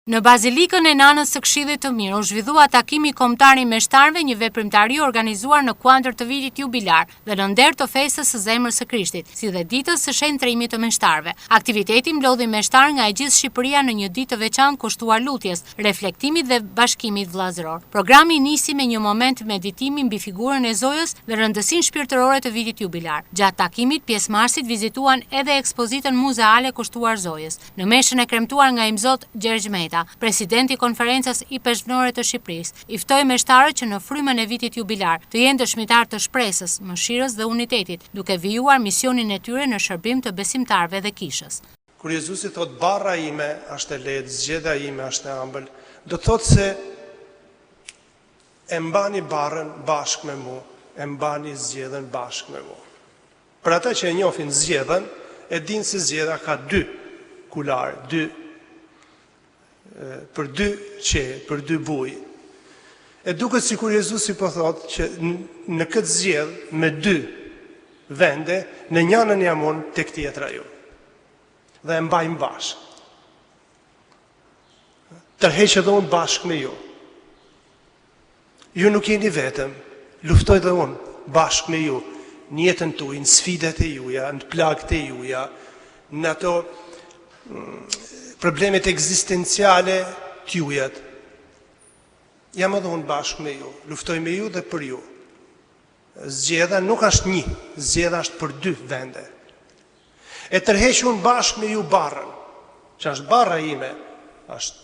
Në Bazilikën e Nanës së Këshillit të Mirë u zhvillua takimi kombëtar i meshtarëve, një veprimtari organizuar në kuadër të vitit jubilar dhe në nder të festës së Zemrës së Krishtit, si dhe ditës së shenjtërimit të meshtarëve. Aktiviteti mblodhi meshtar nga e gjithë Shqipëria në një ditë të veçantë kushtuar lutjes, reflektimit dhe bashkimit vëllazëror. Programi nisi me një moment meditimi mbi figurën e Zojës dhe rëndësinë shpirtërore të vitit jubilar. Gjatë takimit, pjesëmarrësit vizituan edhe ekspozitën muzeale kushtuar Zojës. Në meshën e kremtuar nga Imzot Gjergj Meta, presidenti i Konferencës i Peshqnore të Shqipërisë, i ftoi meshtarët që në frymën e vitit jubilar të jenë dëshmitar të shpresës, mëshirës dhe unitetit, duke vijuar misionin e tyre në shërbim të besimtarëve dhe kishës. Kur Jezusi thot barra ime është e lehtë, zgjedhja ime është e ëmbël, do të thotë se e mbani barrën bashkë me mua, e mbani zgjedhjen bashkë me mua. Për ata që e njohin zgjedhjen, e dinë se zgjedhja ka dy kular, për dy qe, për dy buj. E duket sikur Jezusi po thotë që në këtë zgjedh me dy vende, në njënën jam unë, tek tjetra ju. Dhe e mbajmë bashkë. Tërheq edhe unë bashkë me ju. Ju nuk jeni vetëm, luftoj dhe unë bashkë me ju, në jetën tuaj, në sfidat e juja, në plagët e juja, në ato problemet ekzistenciale t'jujat. Jam edhe unë bashkë me ju, luftoj me ju dhe për ju. Zgjedha nuk është një, zgjedha është për dy vende. E tërheq unë bashkë me ju barrën, që është barra ime, është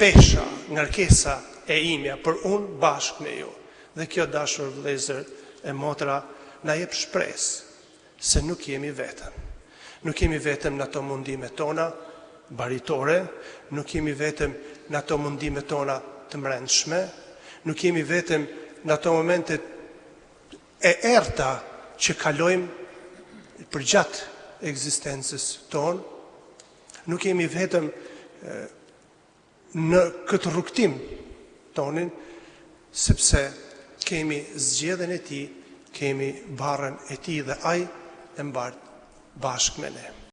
pesha, ngarkesa e imja, për unë bashkë me ju. Dhe kjo, dashur vëllezër e motra, na jep shpresë se nuk jemi vetëm. Nuk jemi vetëm në ato mundime tona baritore, nuk jemi vetëm në ato mundime tona të mbrëmshme, nuk jemi vetëm në ato momente e errta që kalojmë përgjatë ekzistencës tonë, nuk jemi vetëm në këtë rrugtim tonin, sepse kemi zgjedhjen e tij, kemi barrën e tij dhe ai e mbart bashkë me ne.